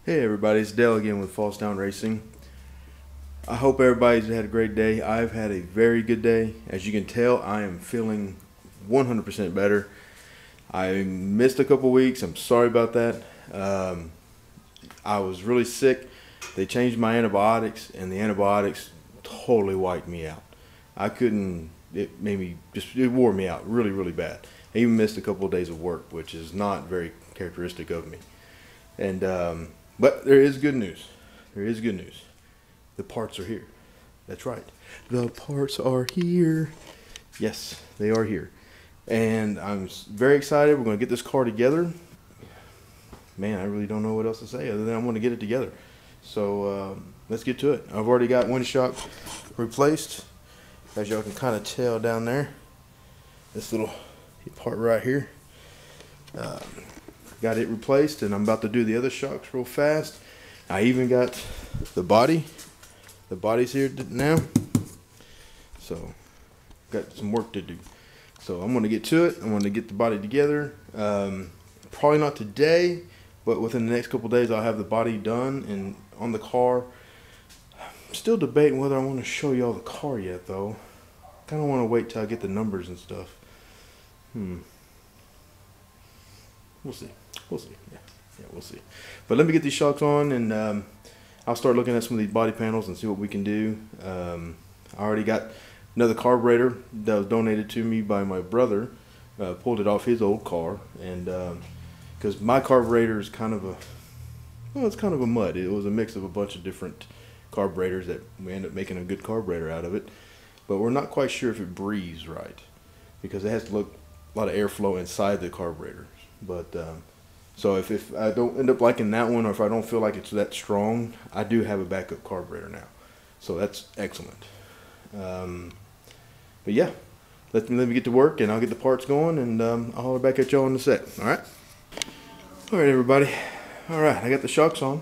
Hey everybody, it's Dale again with Falls Down Racing. I hope everybody's had a great day. I've had a very good day. As you can tell, I am feeling 100% better. I missed a couple weeks. I'm sorry about that. I was really sick. They changed my antibiotics, and the antibiotics totally wiped me out. I couldn't, it wore me out really, really bad. I even missed a couple of days of work, which is not very characteristic of me. And but there is good news. There is good news. The parts are here. That's right. The parts are here. Yes, they are here. And I'm very excited. We're going to get this car together. Man, I really don't know what else to say other than I'm going to get it together. So let's get to it. I've already got windshield shock replaced. As y'all can kind of tell down there, this little part right here. Got it replaced, and I'm about to do the other shocks real fast. I even got the body. The body's here now. So got some work to do. So I'm going to get to it. I'm going to get the body together. Probably not today, but within the next couple days I'll have the body done and on the car. I'm still debating whether I want to show y'all the car yet though. Kind of want to wait till I get the numbers and stuff. We'll see. We'll see. Yeah, we'll see. But let me get these shocks on, and I'll start looking at some of these body panels and see what we can do. I already got another carburetor that was donated to me by my brother. Pulled it off his old car, and because my carburetor is kind of a, well, it's kind of a mud. It was a mix of a bunch of different carburetors that we ended up making a good carburetor out of it. But we're not quite sure if it breathes right, because it has to look a lot of airflow inside the carburetor. But so if I don't end up liking that one, or if I don't feel like it's that strong, I do have a backup carburetor now, so that's excellent. But yeah, let me get to work, and I'll get the parts going, and I'll holler back at y'all on the set. All right, everybody. All right, I got the shocks on,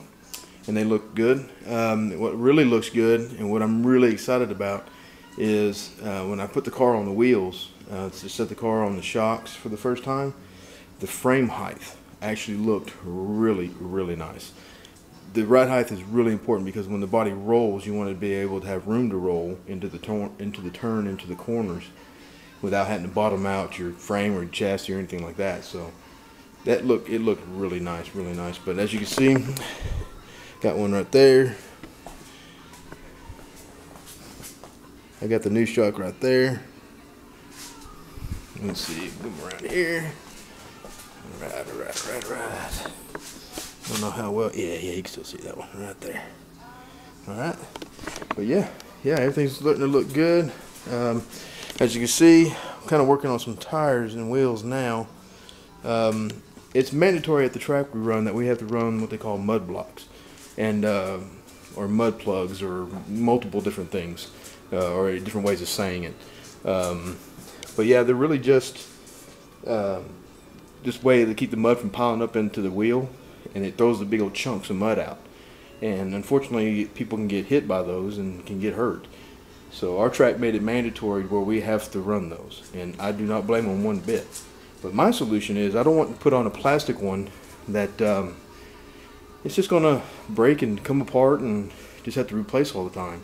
and they look good. What really looks good, and what I'm really excited about, is when I put the car on the wheels to set the car on the shocks for the first time. The frame height actually looked really, really nice. The ride height is really important because when the body rolls, you want to be able to have room to roll into the corners without having to bottom out your frame or your chassis or anything like that. So it looked really nice, really nice. But as you can see, got one right there. I got the new shock right there. Let's see, come around here. Right. Don't know how well. Yeah, you can still see that one right there. All right, but yeah, everything's starting to look good. As you can see, I'm kind of working on some tires and wheels now. It's mandatory at the track we run that we have to run what they call mud blocks, and or mud plugs, or multiple different things, or different ways of saying it. But yeah, they're really just this way to keep the mud from piling up into the wheel, and it throws the big old chunks of mud out. And unfortunately, people can get hit by those and can get hurt. So our track made it mandatory where we have to run those, and I do not blame them one bit. But my solution is I don't want to put on a plastic one that it's just gonna break and come apart and just have to replace all the time.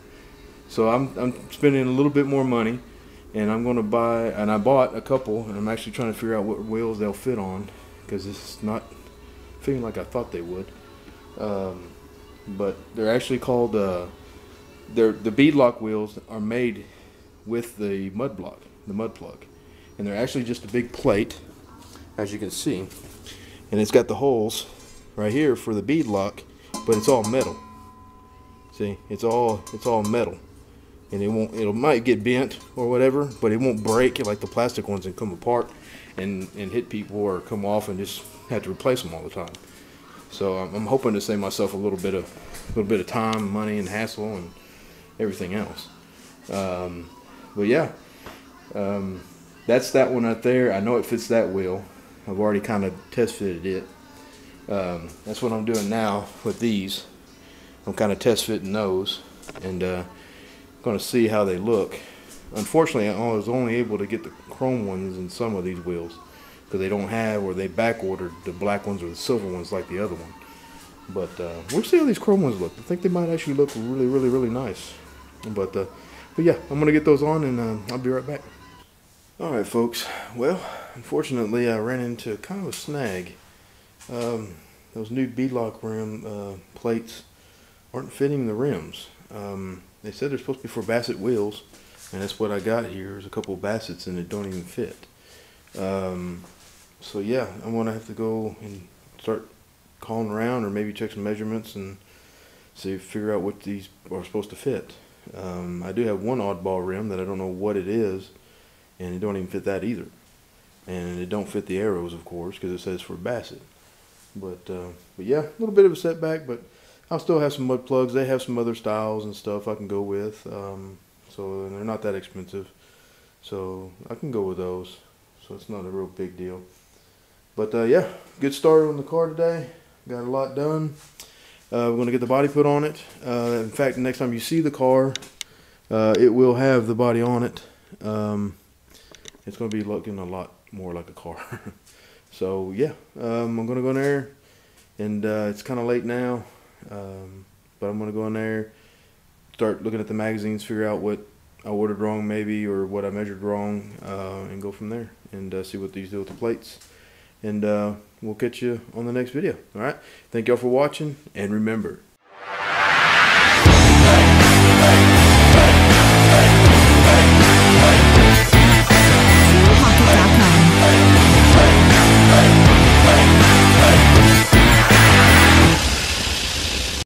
So I'm spending a little bit more money, and I'm going to buy, and I bought a couple, and I'm actually trying to figure out what wheels they'll fit on, because it's not fitting like I thought they would. But they're actually called, the beadlock wheels are made with the mud block, the mud plug. And they're actually just a big plate, as you can see. And it's got the holes right here for the beadlock, but it's all metal. See, it's all metal. And it might get bent or whatever, but it won't break like the plastic ones and come apart and hit people or come off and just have to replace them all the time. So I'm hoping to save myself a little bit of time, money, and hassle and everything else. But yeah, that's that one right there. I know it fits that wheel. I've already kind of test fitted it. That's what I'm doing now with these. I'm kind of test fitting those, and going to see how they look. Unfortunately, I was only able to get the chrome ones in some of these wheels, because they don't have, or they back ordered the black ones or the silver ones like the other one. But we'll see how these chrome ones look. I think they might actually look really, really, really nice. But yeah, I'm gonna get those on, and I'll be right back. All right, folks. Well, unfortunately, I ran into kind of a snag. Those new beadlock rim plates aren't fitting the rims. They said they're supposed to be for Bassett wheels, and that's what I got here. There's a couple of Bassets and it don't even fit. So yeah, I'm gonna have to go and start calling around, or maybe check some measurements and figure out what these are supposed to fit. I do have one oddball rim that I don't know what it is, and it don't even fit that either. And it don't fit the arrows, of course, because it says for Bassett. But yeah, a little bit of a setback, but I'll still have some mud plugs. They have some other styles and stuff I can go with. So they're not that expensive. So I can go with those. So it's not a real big deal. But yeah, good start on the car today. Got a lot done. We're going to get the body put on it. In fact, the next time you see the car, it will have the body on it. It's going to be looking a lot more like a car. So yeah, I'm going to go in there, and it's kind of late now, but I'm going to go in there, start looking at the magazines, figure out what I ordered wrong maybe, or what I measured wrong, and go from there, and see what these do with the plates. And we'll catch you on the next video. All right, thank y'all for watching, and remember,